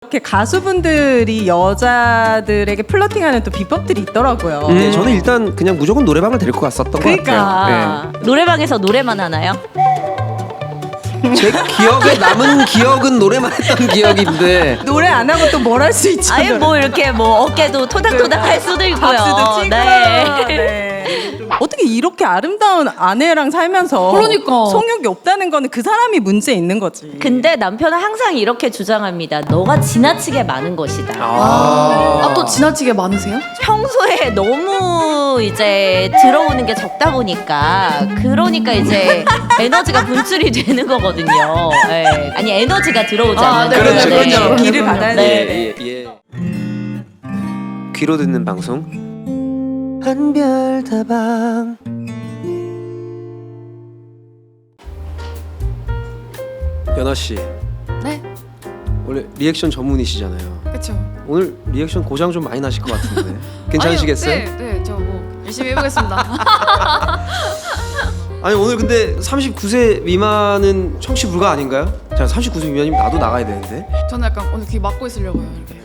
이렇게 가수분들이 여자들에게 플러팅하는 또 비법들이 있더라고요. 네, 저는 일단 그냥 무조건 노래방을 데리고 갔었던 것 같아요. 노래방에서 노래만 하나요? 제 기억에 남은 기억은 노래만 했던 기억인데 노래 안 하고 또 뭘 할 수 있죠? 아예 뭐 이렇게 뭐 어깨도 토닥토닥 할 수도 있고요. 박수도 치고. 네. 네. 어떻게 이렇게 아름다운 아내랑 살면서 그러니까. 성욕이 없다는 거는 그 사람이 문제 있는 거지. 근데 남편은 항상 이렇게 주장합니다. 너가 지나치게 많은 것이다. 또 지나치게 많으세요? 평소에 너무 이제 들어오는 게 적다 보니까 그러니까 이제 에너지가 분출이 되는 거거든요. 네. 아니 에너지가 들어오지 않는 네, 그렇죠, 거예요. 그렇죠. 네. 길을 받아야 돼. 예. 귀로 듣는 방송 한별다방. 연아 씨, 네. 원래 리액션 전문이시잖아요. 그렇죠. 오늘 리액션 고장 좀 많이 나실 것 같은데 괜찮으시겠어요? 네, 저 뭐 열심히 해보겠습니다. 아니 오늘 근데 39세 미만은 청취 불가 아닌가요? 자, 39세 미만이면 나도 나가야 되는데. 저는 약간 오늘 귀 막고 있으려고요, 이렇게.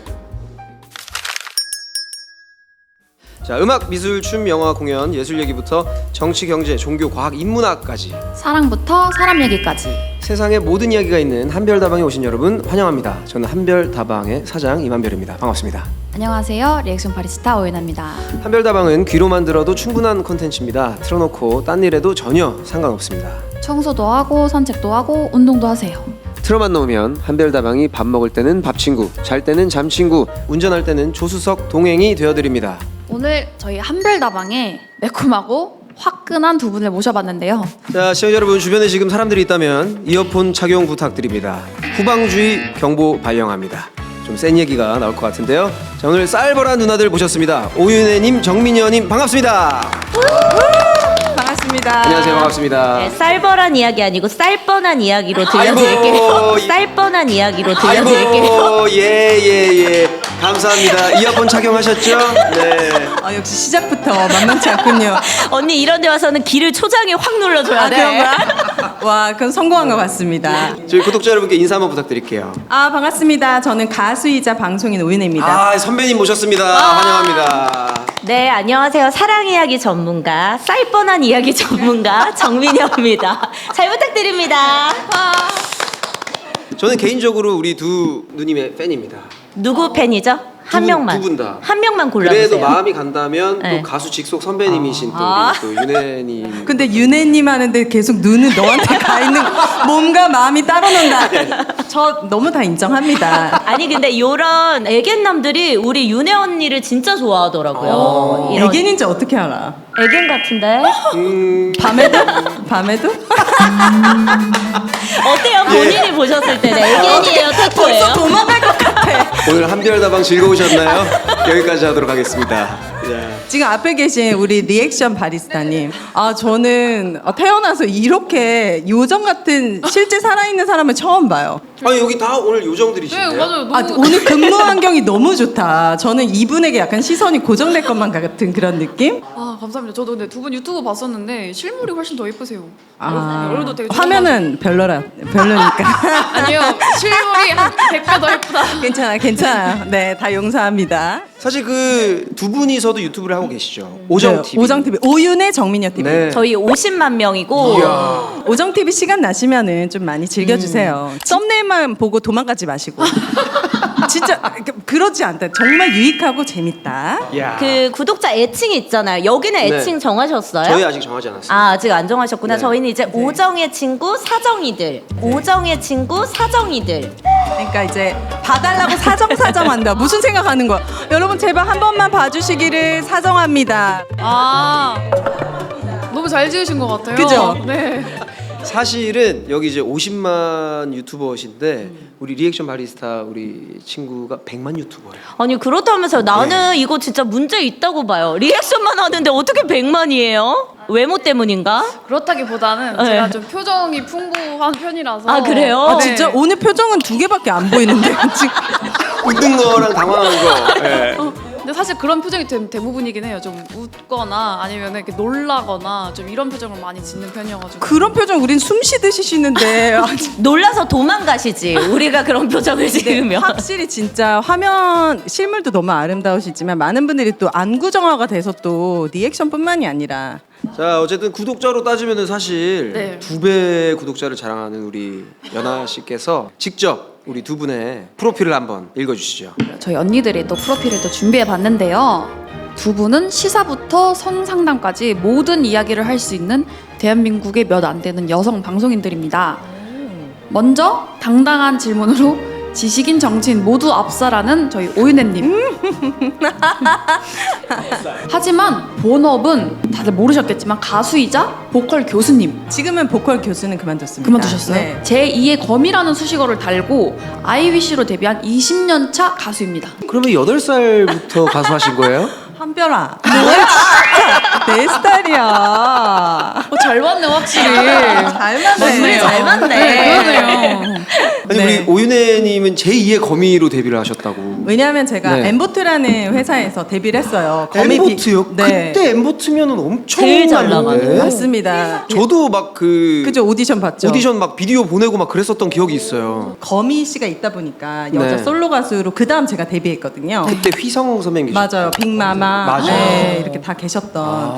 자, 음악, 미술, 춤, 영화, 공연, 예술 얘기부터 정치, 경제, 종교, 과학, 인문학까지 사랑부터 사람 얘기까지. 세상의 모든 이야기가 있는 한별다방에 오신 여러분 환영합니다. 저는 한별다방의 사장 이만별입니다. 반갑습니다. 안녕하세요, 리액션 바리스타 오연아입니다. 한별다방은 귀로만 들어도 충분한 콘텐츠입니다. 틀어놓고 딴 일에도 전혀 상관없습니다. 청소도 하고 산책도 하고 운동도 하세요. 틀어만 놓으면 한별다방이 밥 먹을 때는 밥친구, 잘 때는 잠친구, 운전할 때는 조수석 동행이 되어드립니다. 오늘 저희 한별다방에 매콤하고 화끈한 두 분을 모셔봤는데요. 자, 시청자 여러분, 주변에 지금 사람들이 있다면 이어폰 착용 부탁드립니다. 후방주의 경보 발령합니다. 좀 센 얘기가 나올 것 같은데요. 자, 오늘 쌀벌한 누나들 모셨습니다. 오윤혜님, 정민여님 반갑습니다. 반갑습니다. 안녕하세요, 반갑습니다. 네, 쌀벌한 이야기 아니고 쌀뻔한 이야기로 들려드릴게요. 아이고, 쌀뻔한 이야기로 들려드릴게요. 아이고, 예. 감사합니다. 이어폰 착용하셨죠? 네. 역시 시작부터 만만치 않군요. 언니 이런 데 와서는 귀를 초장에 확 눌러줘야 돼. 그런 거야? 와, 그건 성공한 것 같습니다. 저희 구독자 여러분께 인사 한번 부탁드릴게요. 반갑습니다. 저는 가수이자 방송인 오윤혜입니다. 선배님 모셨습니다. 환영합니다. 네, 안녕하세요. 사랑 이야기 전문가, 쌀뻔한 이야기 전문가 정민여입니다. 잘 부탁드립니다. 저는 개인적으로 우리 두 누님의 팬입니다. 누구 팬이죠? 한 명만. 두 분 다. 한 명만 골라주세요. 그래도 마음이 간다면 네. 또 가수 직속 선배님이신 또 우리 또 윤혜님. 근데 윤혜님 하는데 계속 눈은 너한테 가 있는 몸과 마음이 따로 논다. 저 너무 다 인정합니다. 아니 근데 요런 애견남들이 우리 윤혜 언니를 진짜 좋아하더라고요. 이런 애견인지 어떻게 알아? 애견 같은데? 밤에도? 어때요? 본인이 보셨을 때는 애견이에요? 태토예요? 벌써 도망갈 것 같아. 오늘 한별다방 즐거우셨나요? 여기까지 하도록 하겠습니다. 지금 앞에 계신 우리 리액션 바리스타님, 저는 태어나서 이렇게 요정 같은 실제 살아있는 사람을 처음 봐요. 아니 여기 다 오늘 요정들이신데요? 네, 맞아요. 오늘 근무 환경이 너무 좋다. 저는 이분에게 약간 시선이 고정될 것만 같은 그런 느낌? 감사합니다. 저도 근데 두 분 유튜브 봤었는데 실물이 훨씬 더 예쁘세요. 얼굴도 되게 화면은 별로니까. 아니요, 실물이 한 100배 더 예쁘다. 괜찮아요. 네, 다 용서합니다. 사실 그 두 분이서도 유튜브를 하고 계시죠. 오정TV. 오정TV. 오윤의 정민여 TV. 네. 저희 50만 명이고 오정TV 시간 나시면은 좀 많이 즐겨주세요. 썸네일만 보고 도망가지 마시고. 진짜 그러지 않다. 정말 유익하고 재밌다. 야. 그 구독자 애칭이 있잖아요. 여기는 애칭 네. 정하셨어요? 저희 아직 정하지 않았습니다. 아직 안 정하셨구나. 네. 저희는 이제 오정의 친구 사정이들. 오정의 친구 사정이들. 그러니까 이제 봐달라고 사정한다. 무슨 생각하는 거야? 여러분 제발 한 번만 봐주시기를 사정합니다. 너무 잘 지으신 것 같아요. 그죠? 네. 사실은 여기 이제 50만 유튜버신데 우리 리액션 바리스타 우리 친구가 100만 유튜버예요. 아니 그렇다면서요. 나는 이거 진짜 문제 있다고 봐요. 리액션만 하는데 어떻게 100만이에요? 외모 때문인가? 그렇다기보다는 네. 제가 좀 표정이 풍부한 편이라서. 아, 그래요? 네. 진짜 오늘 표정은 2개밖에 안 보이는데 지금. 웃는 거랑 당황한 거. 네. 근데 사실 그런 표정이 대부분이긴 해요. 좀 웃거나 아니면 이렇게 놀라거나 좀 이런 표정을 많이 짓는 편이어가지고. 그런 표정 우린 숨 쉬듯이 쉬는데 놀라서 도망가시지. 우리가 그런 표정을 지으면. 확실히 진짜 화면 실물도 너무 아름다우시지만 많은 분들이 또 안구정화가 돼서 또 리액션뿐만이 아니라 자, 어쨌든 구독자로 따지면은 사실 네. 2배 구독자를 자랑하는 우리 연아 씨께서 직접 우리 두 분의 프로필을 한번 읽어주시죠. 저희 언니들이 또 프로필을 또 준비해 봤는데요. 두 분은 시사부터 성상담까지 모든 이야기를 할 수 있는 대한민국의 몇 안 되는 여성 방송인들입니다. 먼저 당당한 질문으로 지식인 정치인 모두 압사라는 저희 오윤혜님. 하지만 본업은 다들 모르셨겠지만 가수이자 보컬 교수님. 지금은 보컬 교수는 그만뒀습니다. 그만두셨어요? 네. 제2의 거미라는 수식어를 달고 아이위시로 데뷔한 20년 차 가수입니다. 그러면 8살부터 가수하신 거예요? 한별아, 너의 진짜 내 스타일이야. 잘 맞네 확실히. 잘 맞네. 둘이 잘 맞네. 그러네요. 아니 네. 우리 오윤혜님은 제2의 거미로 데뷔를 하셨다고. 왜냐하면 제가 네. 엠보트라는 회사에서 데뷔를 했어요. 엠보트요? 네. 그때 엠보트면은 엄청 제일 잘 많은데. 나가는. 맞습니다. 저도 막 그죠, 오디션 봤죠. 오디션 막 비디오 보내고 막 그랬었던 기억이 있어요. 거미 씨가 있다 보니까 여자 네. 솔로 가수로 그 다음 제가 데뷔했거든요. 그때 휘성 선배님 계셨죠? 맞아요. 빅마마 맞아요. 네, 이렇게 다 계셨던.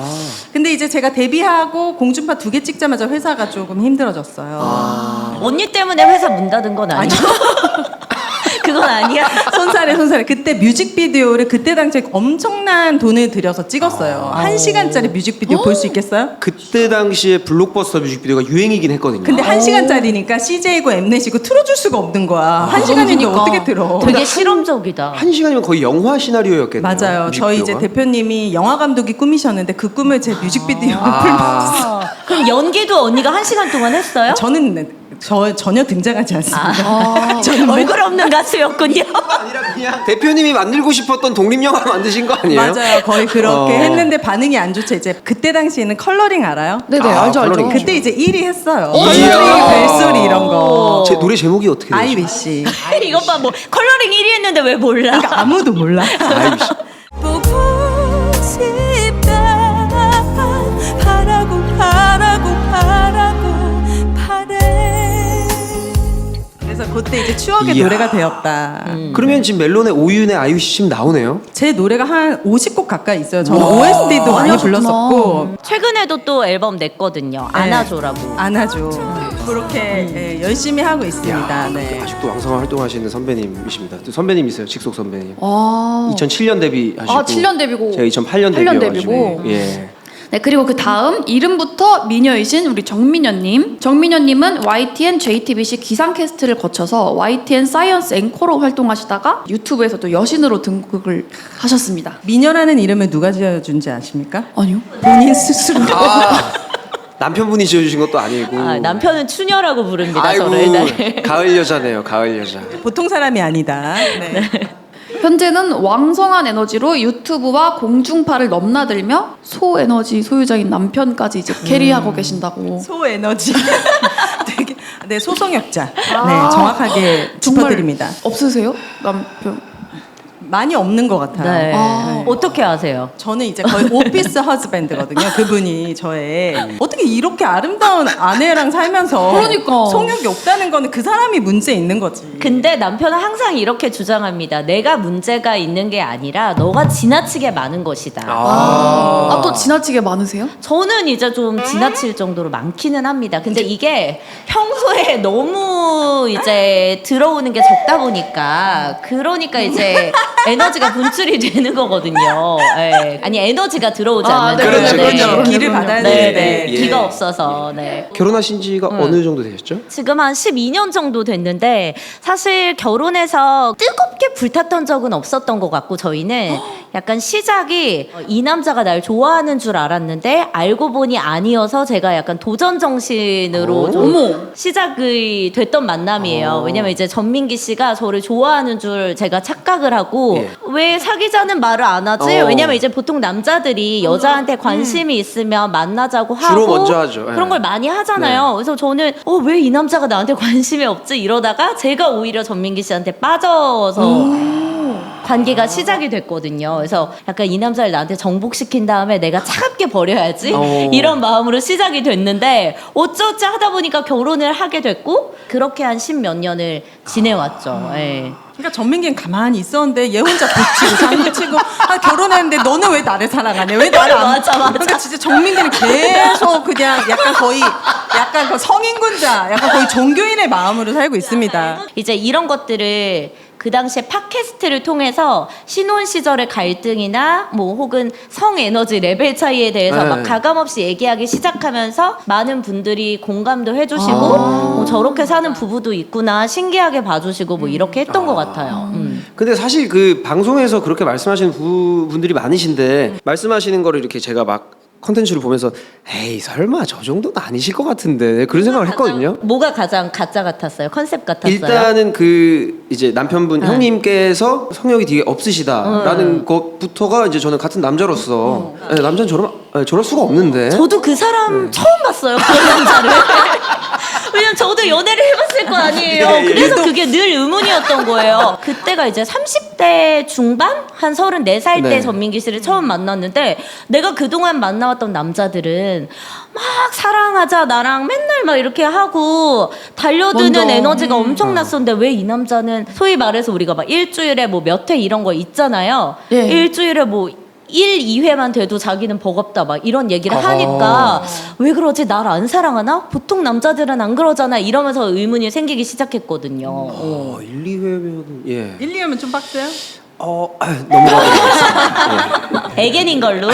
근데 이제 제가 데뷔하고 공중파 2개 찍자마자 회사가 조금 힘들어졌어요. 언니 때문에 회사 문 닫은 건 아니야? 그건 아니야. 손살에 그때 뮤직비디오를 그때 당시에 엄청난 돈을 들여서 찍었어요. 1시간짜리 뮤직비디오 볼 수 있겠어요? 그때 당시에 블록버스터 뮤직비디오가 유행이긴 했거든요. 근데 1시간짜리니까 CJ고 엠넷이고 틀어줄 수가 없는 거야. 1시간인데 그러니까. 어떻게 틀어? 되게 실험적이다. 1시간이면 거의 영화 시나리오였겠네요. 맞아요. 저희 이제 뮤직비디오가. 대표님이 영화 감독이 꿈이셨는데 그 꿈을 제 뮤직비디오로 풀었어요. 그럼 연기도 언니가 1시간 동안 했어요? 저는 전혀 등장하지 않습니다. 저는 얼굴 없는 가수였군요. 아니라 그냥 대표님이 만들고 싶었던 독립영화 만드신 거 아니에요? 맞아요. 거의 그렇게 어. 했는데 반응이 안 좋죠. 이제 그때 당시에는 컬러링 알아요? 네네 아, 알죠 알죠. 컬러링. 그때 이제 1위 했어요. 이야. 컬러링, 벨소리 이런 거. 제 노래 제목이 어떻게 되죠? 아이위시. 이것 봐, 뭐 컬러링 1위 했는데 왜 몰라? 그러니까 아무도 몰라. 아이위시. 보고 싶다. 바라고 바래. 그래서 그때 이제 추억의 이야. 노래가 되었다. 그러면 지금 멜론의 오윤의 아이위시 지금 나오네요? 제 노래가 한 50곡 가까이 있어요. 저는 OST도 많이 하셨구나. 불렀었고. 최근에도 또 앨범 냈거든요. 네. 안아줘라고. 안아줘. 그렇게 예, 열심히 하고 있습니다. 네. 아직도 왕성한 활동하시는 선배님이십니다. 또 선배님이세요, 직속 선배님. 아. 2007년 데뷔하시고. 아, 7년 데뷔고. 제가 2008년 8년 데뷔여가지고. 데뷔고. 예. 네, 그리고 그 다음 이름부터 미녀이신 우리 정민현님. 정민현님은 YTN JTBC 기상캐스트를 거쳐서 YTN 사이언스 앵커로 활동하시다가 유튜브에서 또 여신으로 등극을 하셨습니다. 미녀라는 이름을 누가 지어준지 아십니까? 아니요. 본인 스스로. 남편분이 지어주신 것도 아니고. 아, 남편은 추녀라고 부릅니다. 아이고, 저를. 네. 가을 여자네요, 가을 여자. 보통 사람이 아니다. 네. 현재는 왕성한 에너지로 유튜브와 공중파를 넘나들며 소에너지 소유자인 남편까지 이제 캐리하고 계신다고. 소에너지. 되게 네 소송역자. 네 아. 정확하게 정말 짚어드립니다. 없으세요? 남편. 많이 없는 것 같아요. 네. 아. 어떻게 아세요? 저는 이제 거의 오피스 허즈밴드거든요. 그분이 저의 어떻게 이렇게 아름다운 아내랑 살면서 그러니까. 성욕이 없다는 거는 그 사람이 문제 있는 거지. 근데 남편은 항상 이렇게 주장합니다. 내가 문제가 있는 게 아니라 너가 지나치게 많은 것이다. 아, 또 지나치게 많으세요? 저는 이제 좀 지나칠 정도로 많기는 합니다. 근데 이게 평소에 너무 이제 들어오는 게 적다 보니까 그러니까 이제 에너지가 분출이 되는 거거든요. 예. 아니 에너지가 들어오지 아, 않는 네, 그렇죠, 거는 그렇죠. 기를 받아야 네, 되는데. 네. 예. 기가 없어서. 네. 결혼하신 지가 어느 정도 되셨죠? 지금 한 12년 정도 됐는데 사실 결혼해서 뜨겁게 불탔던 적은 없었던 것 같고 저희는 약간 시작이 이 남자가 날 좋아하는 줄 알았는데 알고 보니 아니어서 제가 약간 도전 정신으로 좀 시작이 됐던 만남이에요. 왜냐면 이제 전민기 씨가 저를 좋아하는 줄 제가 착각을 하고 예. 왜 사귀자는 말을 안 하지? 왜냐면 이제 보통 남자들이 여자한테 관심이 있으면 만나자고 하고 주로 먼저 하죠. 예. 그런 걸 많이 하잖아요. 그래서 저는 왜 이 남자가 나한테 관심이 없지 이러다가 제가 오히려 전민기 씨한테 빠져서 관계가 시작이 됐거든요. 그래서 약간 이 남자를 나한테 정복시킨 다음에 내가 차갑게 버려야지 이런 마음으로 시작이 됐는데 어쩌지 하다 보니까 결혼을 하게 됐고 그렇게 한 10몇 년을 지내왔죠. 예. 그러니까 전민기는 가만히 있었는데 얘 혼자 고치고 장구치고 결혼했는데 너는 왜 나를 사랑하냐? 왜 나를 안 맞아. 그러니까 진짜 전민기는 계속 그냥 약간 거의 약간 그 성인군자, 약간 거의 종교인의 마음으로 살고 있습니다. 이제 이런 것들을 그 당시에 팟캐스트를 통해서 신혼 시절의 갈등이나 뭐 혹은 성 에너지 레벨 차이에 대해서 네. 막 가감없이 얘기하기 시작하면서 많은 분들이 공감도 해주시고 뭐 저렇게 사는 부부도 있구나 신기하게 봐주시고 뭐 이렇게 했던 것 같아요. 근데 사실 그 방송에서 그렇게 말씀하시는 분들이 많으신데 말씀하시는 거를 이렇게 제가 막 컨텐츠를 보면서 에이 설마 저 정도는 아니실 것 같은데 그런 생각을 했거든요. 뭐가 가장 가짜 같았어요? 컨셉 같았어요? 일단은 그 이제 남편분 형님께서 성욕이 되게 없으시다라는 것부터가 이제 저는 같은 남자로서 남자는 저럴 수가 없는데. 저도 그 사람 처음 봤어요. 그런 남자를. 왜냐면 저도 연애를 해봤을 거 아니에요. 예, 예. 그래서 그게 늘 의문이었던 거예요. 그때가 이제 30대 중반? 한 34살 때 네. 전민기 씨를 처음 만났는데 내가 그동안 만나왔던 남자들은 막 사랑하자 나랑 맨날 막 이렇게 하고 달려드는 먼저. 에너지가 엄청났었는데 왜 이 남자는 소위 말해서 우리가 막 일주일에 뭐 몇 회 이런 거 있잖아요. 예. 일주일에 뭐 1, 2회만 돼도 자기는 버겁다 막 이런 얘기를 하니까 왜 그러지? 날 안 사랑하나? 보통 남자들은 안 그러잖아 이러면서 의문이 생기기 시작했거든요. 1, 2회면 예. 1, 2회면 좀 빡세요? 넘어가겠습니다. 애견인 걸로.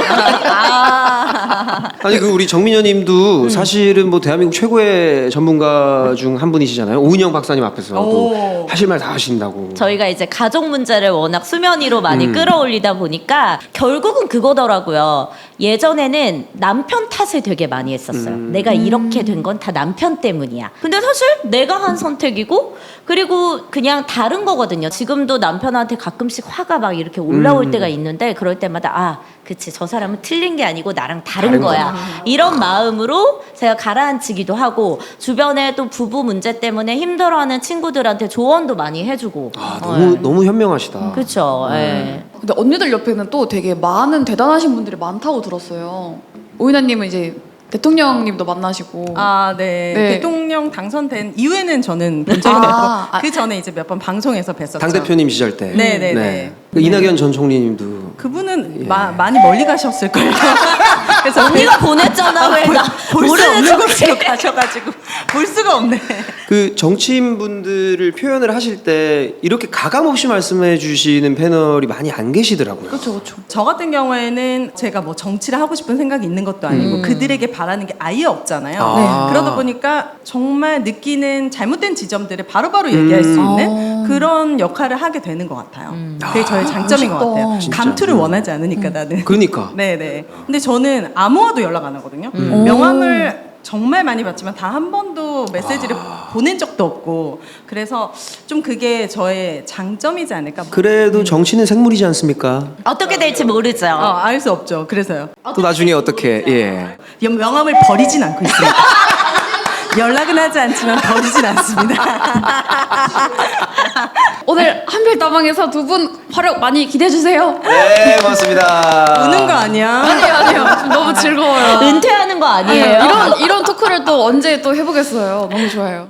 아니 그 우리 정민여님도 사실은 뭐 대한민국 최고의 전문가 중 한 분이시잖아요. 오은영 박사님 앞에서 또 하실 말 다 하신다고. 저희가 이제 가족 문제를 워낙 수면 위로 많이 끌어올리다 보니까 결국은 그거더라고요. 예전에는 남편 탓을 되게 많이 했었어요. 내가 이렇게 된 건 다 남편 때문이야. 근데 사실 내가 한 선택이고 그리고 그냥 다른 거거든요. 지금도 남편한테 가끔씩 화가 막 이렇게 올라올 때가 있는데 그럴 때마다 아 그치 저 사람은 틀린 게 아니고 나랑 다른 거야 이런 마음으로 제가 가라앉히기도 하고 주변에 또 부부 문제 때문에 힘들어하는 친구들한테 조언도 많이 해주고 너무 현명하시다. 그렇죠. 예. 근데 언니들 옆에는 또 되게 많은 대단하신 분들이 많다고 들었어요. 오이나님은 이제 대통령님도 만나시고. 아, 네. 네. 대통령 당선된 이후에는 저는 본 적이 아, 없고 그 전에 이제 몇 번 방송에서 뵀었죠. 당 대표님 시절 때. 네네네. 그 이낙연 전 총리님도. 그분은 많이 멀리 가셨을 거예요. 그래서 언니가 보냈잖아 왜 나 볼 수 모르는 없는 척해. 곳으로 가셔가지고 볼 수가 없네. 그 정치인 분들을 표현을 하실 때 이렇게 가감 없이 말씀해 주시는 패널이 많이 안 계시더라고요. 그렇죠, 그렇죠. 저 같은 경우에는 제가 뭐 정치를 하고 싶은 생각이 있는 것도 아니고 그들에게 바라는 게 아예 없잖아요. 아. 그러다 보니까 정말 느끼는 잘못된 지점들을 바로바로 얘기할 수 있는 그런 역할을 하게 되는 것 같아요. 그게 저의 장점인 것 같아요. 진짜. 감투를 원하지 않으니까 나는. 그러니까. 네네. 근데 저는 아무와도 연락 안 하거든요. 명함을 정말 많이 받지만 단 한 번도 메시지를 보낸 적도 없고 그래서 좀 그게 저의 장점이지 않을까. 그래도 정치는 생물이지 않습니까? 어떻게 될지 모르죠. 알 수 없죠. 그래서요. 또 나중에 어떻게 예. 명함을 버리진 않고 있습니다. 연락은 하지 않지만 버리진 않습니다. 오늘 한별다방에서 두 분 활약 많이 기대해 주세요. 네, 고맙습니다. 우는 거 아니야? 아니요. 너무 즐거워요. 은퇴하는 거 아니에요? 이런 토크를 또 언제 또 해보겠어요. 너무 좋아요.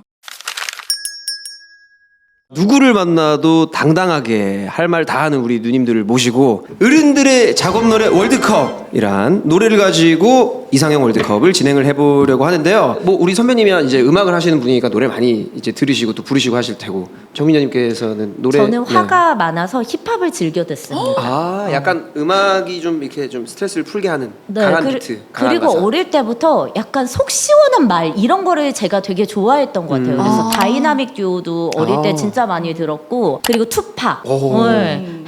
누구를 만나도 당당하게 할 말 다 하는 우리 누님들을 모시고 어른들의 작업 노래 월드컵이란 노래를 가지고 이상형 월드컵을 진행을 해보려고 하는데요. 뭐 우리 선배님이 이제 음악을 하시는 분이니까 노래 많이 이제 들으시고 또 부르시고 하실 테고 정민여님께서는 노래 저는 네. 화가 많아서 힙합을 즐겨 듣습니다. 아 약간 음악이 좀 이렇게 좀 스트레스를 풀게 하는 강한 비트 강한 그리고 가사. 어릴 때부터 약간 속 시원한 말 이런 거를 제가 되게 좋아했던 것 같아요. 그래서 다이나믹 듀오도 어릴 때 진짜 많이 들었고 그리고 투팍 오.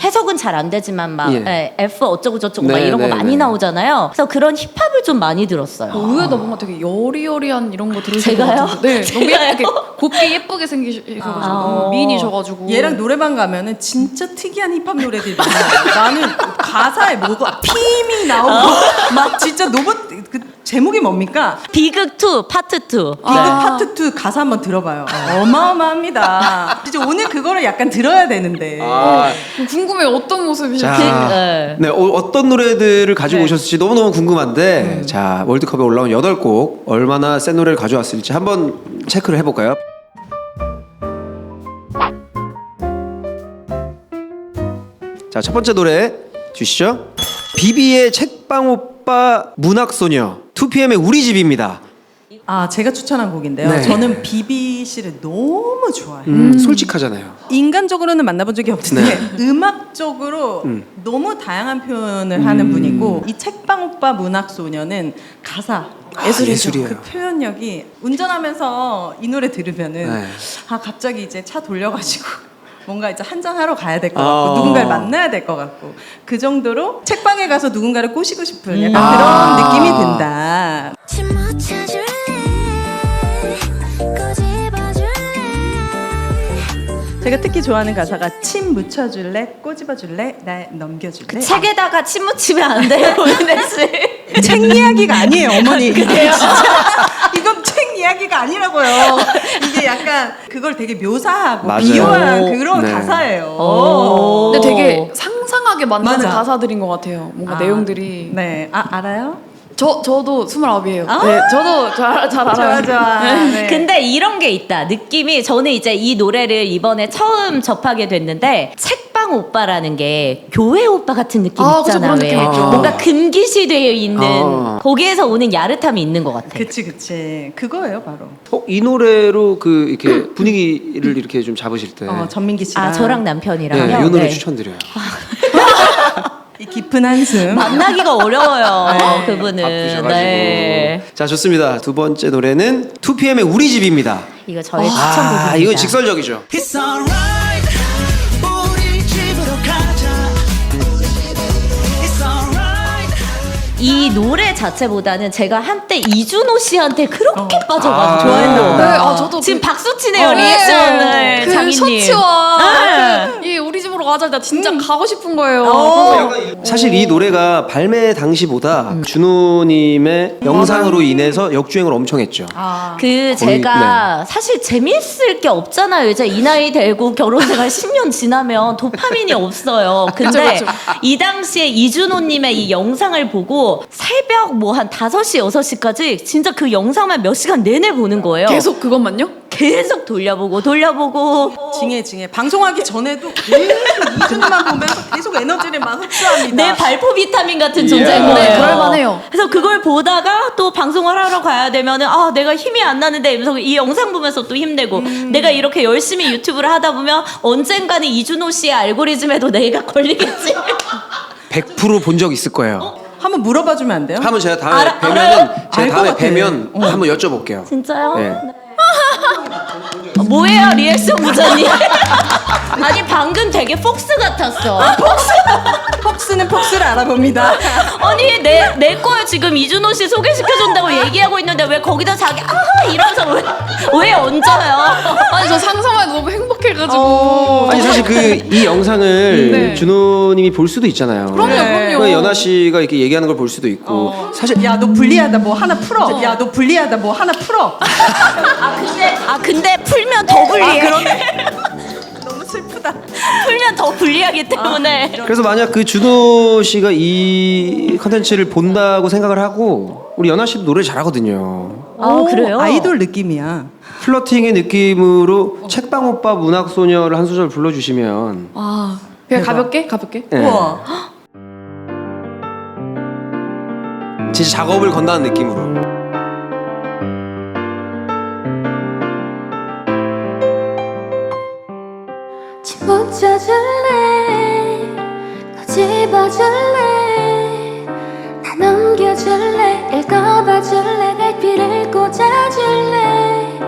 해석은 잘 안 되지만 막 예. F 어쩌고 저쩌고 막 네, 이런 거 네, 많이 네. 나오잖아요. 그래서 그런 힙합을 좀 많이 들었어요. 의외다 뭔가 되게 여리여리한 이런 거 들으시는 것 제가요? 같은데. 네, 너무 제가요? 이렇게 곱게 예쁘게 생기셔가지고 너무 미인이셔가지고. 얘랑 노래방 가면은 진짜 특이한 힙합 노래들이 많아요. 나는 가사에 뭐가 피임이 나오고 막 진짜 로봇 그 제목이 뭡니까? 비극 2 파트 2. 비극 파트 2 가사 한번 들어봐요. 어마어마합니다. 이제 오늘 그거를 약간 들어야 되는데. 궁금해요. 어떤 모습이실지. 자, 네, 어떤 노래들을 가지고 네. 오셨을지 너무너무 궁금한데 자, 월드컵에 올라온 8곡 얼마나 센 노래를 가져왔을지 한번 체크를 해볼까요? 자, 첫 번째 노래 주시죠. 비비의 책방오빠 문학소녀 2PM의 우리 집입니다. 아, 제가 추천한 곡인데요. 네. 저는 비비 씨를 너무 좋아해요. 솔직하잖아요. 인간적으로는 만나본 적이 없는데 네. 음악적으로 너무 다양한 표현을 하는 분이고 이 책방 오빠 문학 소녀는 가사 예술이에요. 그 표현력이 운전하면서 이 노래 들으면은 네. 아 갑자기 이제 차 돌려가지고 뭔가 이제 한잔 하러 가야 될 것 같고 아. 누군가를 만나야 될 것 같고 그 정도로 책방에 가서 누군가를 꼬시고 싶은 약간 그런 느낌이 든다. 침 묻혀줄래 꼬집어줄래 제가 특히 좋아하는 가사가 침 묻혀줄래 꼬집어줄래 날 넘겨줄래. 책에다가 침 묻히면 안 돼요, 오윤혜 씨. 책 이야기가 아니에요, 어머니. 그래요? 이건 책 이야기가 아니라고요. 이게 약간 그걸 되게 묘사하고 맞아요. 비유한 그런 네. 가사예요. 근데 되게 상상하게 만드는 맞아. 가사들인 것 같아요. 뭔가 아, 내용들이. 네, 알아요? 저도 29이에요. 아. 네, 저도 잘 알아요. 좋아. 네. 근데 이런 게 있다. 느낌이 저는 이제 이 노래를 이번에 처음 접하게 됐는데 책방 오빠라는 게 교회 오빠 같은 느낌 아, 그쵸, 있잖아. 그런 느낌 왜? 있죠. 뭔가 금기시되어 있는 거기에서 오는 야릇함이 있는 것 같아. 그치. 그거예요, 바로. 이 노래로 그 이렇게 분위기를 이렇게 좀 잡으실 때 전민기 씨랑. 아 저랑 네, 남편이랑요. 이 노래 네. 추천드려요. 이 깊은 한숨. 만나기가 어려워요. 네, 그분은. 바쁘셔가지고. 네. 자, 좋습니다. 두 번째 노래는 2PM의 우리 집입니다. 이거 저의 추천곡입니다. 아, 이거 직설적이죠. It's alright 우리 집으로 가자 It's alright 이 노래 자체보다는 제가 한때 이준호 씨한테 그렇게 빠져가지고 아. 좋아했나 보다. 네, 저도 지금 그- 박수 치네요, 네. 리액션을. 그 장인님. 셔츠와 네. 이 우리 집으로 가자. 나 진짜 가고 싶은 거예요. 사실 이 노래가 발매 당시보다 준호님의 영상으로 인해서 역주행을 엄청 했죠. 그 제가 사실 재밌을 게 없잖아요. 이제 이 나이 되고 결혼 생활 10년 지나면 도파민이 없어요. 근데 그쵸. 이 당시에 이준호님의 이 영상을 보고 새벽 뭐 한 5시, 6시까지 진짜 그 영상만 몇 시간 내내 보는 거예요. 계속 그것만요? 계속 돌려보고. 징해. 방송하기 전에도 계속 이준호만 보면서 계속 에너지를 막 흡수합니다. 내 발포 비타민 같은 존재인 네, 거예요. 그럴만해요. 그래서 그걸 보다가 또 방송을 하러 가야 되면은 내가 힘이 안 나는데 이러면서 이 영상 보면서 또 힘내고 내가 이렇게 열심히 유튜브를 하다 보면 언젠가는 이준호 씨의 알고리즘에도 내가 걸리겠지. 100% 본 적 있을 거예요. 한번 물어봐 주면 안 돼요? 한번 제가 다음에 알아요? 뵈면은 알 제가 것 다음에 같아. 뵈면 한번 여쭤볼게요. 진짜요? 네. 네. 뭐예요 리액션 부자님? 아니 방금 되게 폭스 같았어. 폭스는 폭스를 알아봅니다. 아니 내 거에 지금 이준호 씨 소개시켜준다고 얘기하고 있는데 왜 거기다 자기 이러면서 왜 얹어요? 아니 저 상상만 해도 너무 행복해가지고. 아니 사실 그 이 영상을 네. 준호님이 볼 수도 있잖아요. 그럼요. 그 연아 씨가 이렇게 얘기하는 걸 볼 수도 있고 사실 야, 너 불리하다. 뭐 하나 풀어. 야, 너 불리하다. 뭐 하나 풀어. 근데 풀면 더 불리해. 너무 슬프다. 풀면 더 불리하기 때문에. 그래서 만약 그 준호 씨가 이 컨텐츠를 본다고 생각을 하고 우리 연아 씨도 노래 잘하거든요. 그래요? 아이돌 느낌이야. 플러팅의 느낌으로 책방 오빠 문학 소녀를 한 소절 불러주시면 그냥 가볍게? 네. 우와. 진짜 작업을 건다는 느낌으로. 침 묻혀줄래 꼬집어줄래 나 넘겨줄래 읽어봐줄래 갈피를 꽂아줄래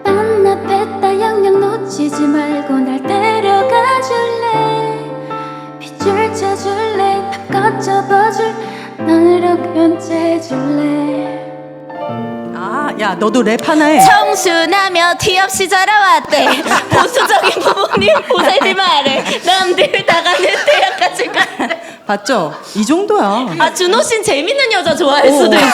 반납했다 영영 놓치지 말고 날 데려가줄래 빗줄 쳐줄래 맘껏 접어줄 너로 견제해줄래 야, 너도 랩 하나 해. 청순하며 티 없이 자라왔대. 보수적인 부모님 보살지 말래. 남들 다 가는 대학까지 간대. 봤죠? 이 정도야. 아 준호 씨는 재밌는 여자 좋아할 수도 있어.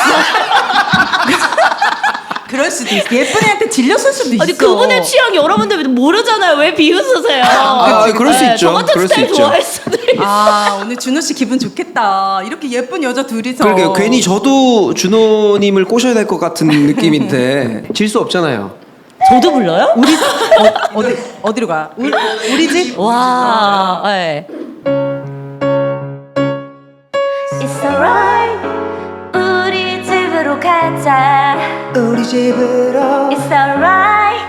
그럴 수도 있어. 예쁜 애한테 질렸을 수도 있어. 아니 그분의 취향 여러분들 모르잖아요. 왜 비웃으세요? 그럴 수 있죠. 저 같은 그럴 수 스타일 있죠. 좋아할 수도 있어. 아 오늘 준호 씨 기분 좋겠다. 이렇게 예쁜 여자 둘이서. 그러게요. 괜히 저도 준호님을 꼬셔야 될 것 같은 느낌인데 질 수 없잖아요. 저도 불러요? 우리 어디로 가? 우리 집? 와. 네. It's alright 우리 집으로 가자 우리 집으로 It's alright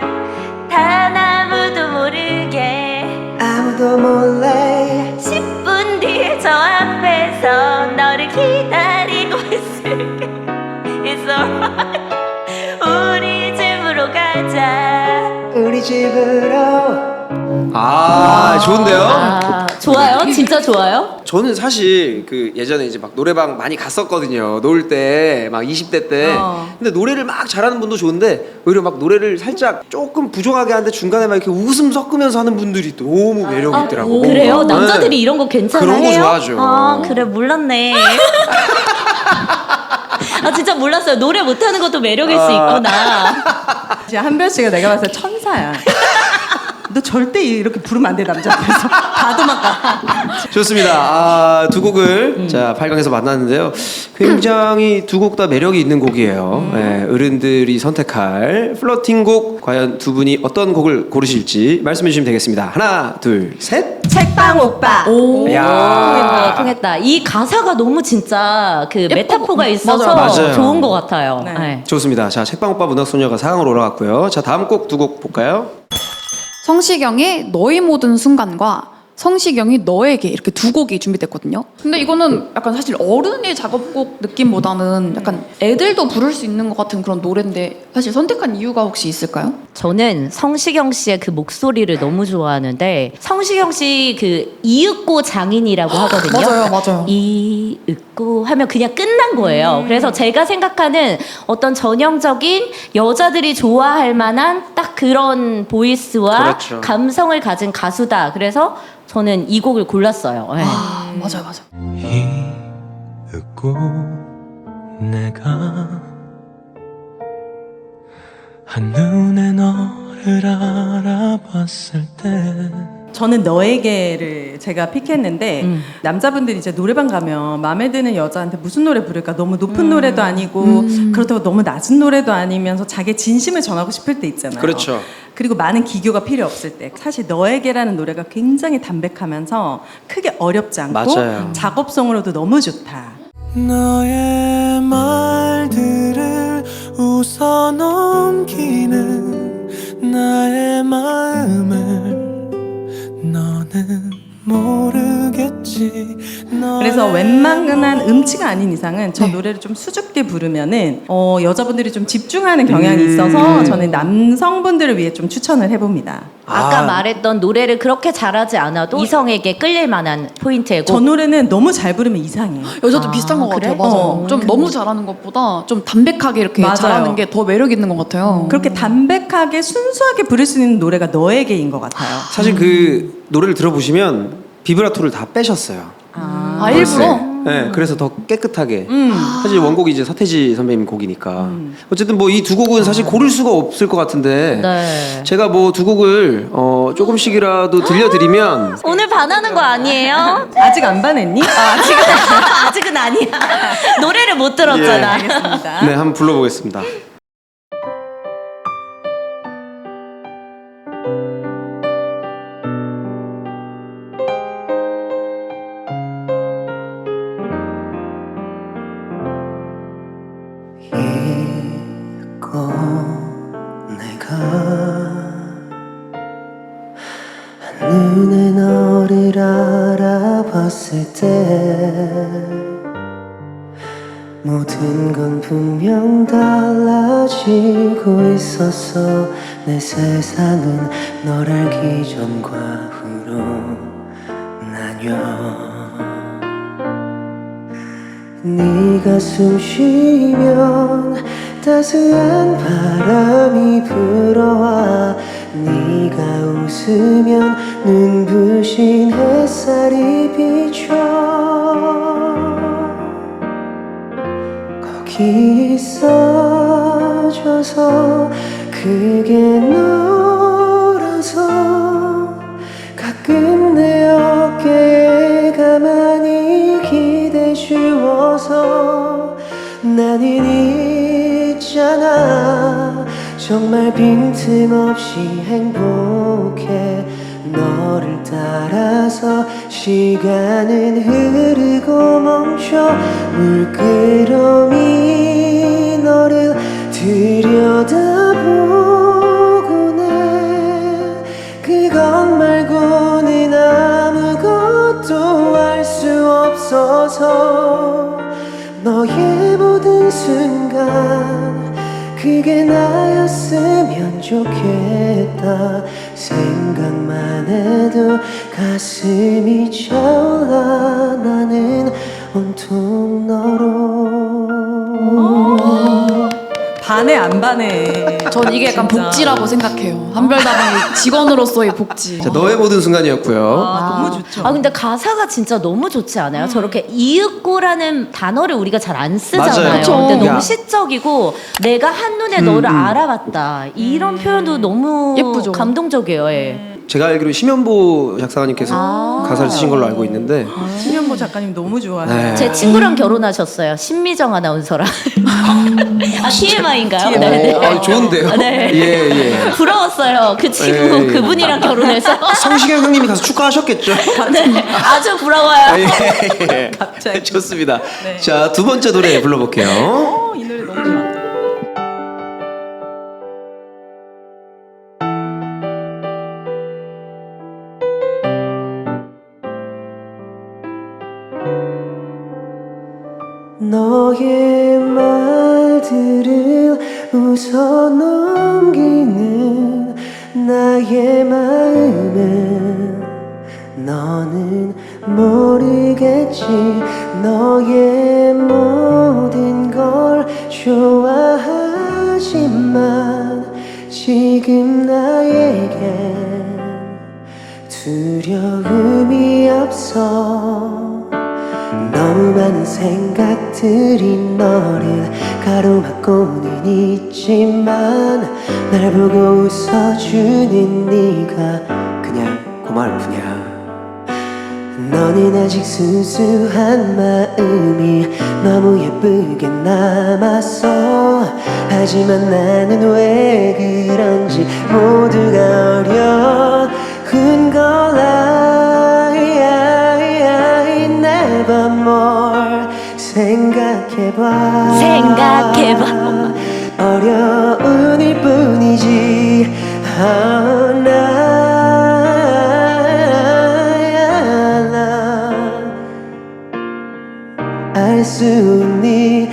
단 아무도 모르게 아무도 몰래 10분 뒤에 저 앞에서 너를 기다리고 있을게 It's alright 우리 집으로 가자 우리 집으로. 아 좋은데요? 아, 좋아요? 진짜 좋아요? 저는 사실 그 예전에 이제 막 노래방 많이 갔었거든요. 놀 때 막 20대 때. 근데 노래를 막 잘하는 분도 좋은데 오히려 막 노래를 살짝 조금 부족하게 하는데 중간에 막 이렇게 웃음 섞으면서 하는 분들이 너무 매력 있더라고. 그래요? 네. 남자들이 이런 거 괜찮아요? 그런 거 좋아하죠. 아 그래 몰랐네. 아 진짜 몰랐어요. 노래 못하는 것도 매력일 수 있구나. 진짜 한별 씨가 내가 봤을 때 천사야. 너 절대 이렇게 부르면 안 돼 남자 앞에서. 다 도망가. 좋습니다. 아, 두 곡을 자 8강에서 만났는데요. 굉장히 두 곡 다 매력이 있는 곡이에요. 네, 어른들이 선택할 플러팅곡 과연 두 분이 어떤 곡을 고르실지 말씀해 주시면 되겠습니다. 하나, 둘, 셋. 책방 오빠. 오, 야. 통했다. 이 가사가 너무 진짜 그 메타포가 있어서 맞아요. 좋은 것 같아요. 네. 네. 좋습니다. 자, 책방 오빠 문학소녀가 4강으로 올라갔고요. 자, 다음 곡 두 곡 볼까요? 성시경의 너의 모든 순간과 성시경이 너에게 이렇게 두 곡이 준비됐거든요. 근데 이거는 약간 사실 어른의 작업곡 느낌보다는 약간 애들도 부를 수 있는 것 같은 그런 노래인데 사실 선택한 이유가 혹시 있을까요? 저는 성시경 씨의 그 목소리를 너무 좋아하는데 성시경 씨 그 이윽고 장인이라고 하거든요. 맞아요. 이윽고 하면 그냥 끝난 거예요. 그래서 제가 생각하는 어떤 전형적인 여자들이 좋아할 만한 딱 그런 보이스와 그렇죠. 감성을 가진 가수다. 그래서 저는 이 곡을 골랐어요. 네. 맞아요. 잊고 내가 한눈에 너를 알아봤을 때 저는 너에게를 제가 픽했는데 남자분들이 이제 노래방 가면 마음에 드는 여자한테 무슨 노래 부를까 너무 높은 노래도 아니고 그렇다고 너무 낮은 노래도 아니면서 자기의 진심을 전하고 싶을 때 있잖아요. 그렇죠. 그리고 많은 기교가 필요 없을 때 사실 너에게라는 노래가 굉장히 담백하면서 크게 어렵지 않고 맞아요. 작업성으로도 너무 좋다. 너의 말들을 웃어 넘기는 나의 마음을 너는 모르겠지. 그래서 웬만한 음치가 아닌 이상은 저 노래를 좀 수줍게 부르면은 여자분들이 좀 집중하는 경향이 있어서 저는 남성분들을 위해 좀 추천을 해봅니다. 아까 아. 말했던 노래를 그렇게 잘하지 않아도 이성에게 끌릴 만한 포인트의 저 곡. 노래는 너무 잘 부르면 이상해요. 여자도 비슷한 것 그래? 같아요. 맞아요. 어, 좀 너무 잘하는 것보다 좀 담백하게 이렇게 맞아요. 잘하는 게 더 매력 있는 것 같아요. 그렇게 담백하게 순수하게 부를 수 있는 노래가 너에게인 것 같아요. 사실 그 노래를 들어보시면 비브라토를 다 빼셨어요. 아 일부러? 네, 그래서 더 깨끗하게. 사실 원곡이 이제 서태지 선배님 곡이니까. 어쨌든 뭐 이 두 곡은 사실 고를 수가 없을 것 같은데. 네. 제가 뭐 두 곡을 조금씩이라도 들려드리면 오늘 반하는 거 아니에요? 아직 안 반했니? 아직은 아니야. 노래를 못 들었잖아. 알겠습니다. 네, 한번 불러보겠습니다. 잊고 내가 한눈에 너를 알아봤을 때 모든 건 분명 달라지고 있었어. 내 세상은 널 알기 전과 후로 나뉘어. 네가 숨 쉬면 따스한 바람이 불어와 네가 웃으면 눈부신 햇살이 비춰 거기 있어줘서 그게 너라서 가끔 내 어깨에 가만히 기대 주어서 나는 있잖아 정말 빈틈없이 행복해 너를 따라서 시간은 흐르고 멈춰 물끄러미 너를 들여다보곤 해 그것 말고는 아무것도 알 수 없어서 너의 모든 순간 그게 나였으면 좋겠다 생각만 해도 가슴이 차올라 나는 온통 너로 반해 안 반해. 전 이게 약간 진짜. 복지라고 생각해요. 한별다방의 직원으로서의 복지. 자, 너의 모든 순간이었고요. 너무 좋죠. 아 근데 가사가 진짜 너무 좋지 않아요? 저렇게 이윽고라는 단어를 우리가 잘 안 쓰잖아요. 맞아요. 그쵸. 근데 너무 야. 시적이고 내가 한눈에 너를 알아봤다. 이런 표현도 너무 예쁘죠. 감동적이에요. 예. 제가 알기로 심연보 작사가님께서 가사를 쓰신 걸로 알고 있는데 신현보 작가님 너무 좋아해요. 네. 제 친구랑 결혼하셨어요. 신미정 아나운서랑. 아 TMI인가요? 좋은데요? 네. 예. 부러웠어요. 그 친구 예. 그분이랑 결혼해서. 성시경 형님이 가서 축하하셨겠죠? 네, 아주 부러워요. 예. 갑자기. 좋습니다. 네. 자, 두 번째 노래 불러볼게요. 이 노래 너무 좋아. 너의 말들을 웃어 넘기는 나의 마음은 너는 모르겠지 너의 모든 걸 좋아하지만 지금 나에겐 두려움이 없어 너무 많은 생각들이 너를 가로막고는 있지만 날 보고 웃어주는 네가 그냥 고마울 뿐이야 너는 아직 수수한 마음이 너무 예쁘게 남았어 하지만 나는 왜 그런지 모두가 어려운 걸 never more 생각해봐 어려운 일뿐이지 알 수 있니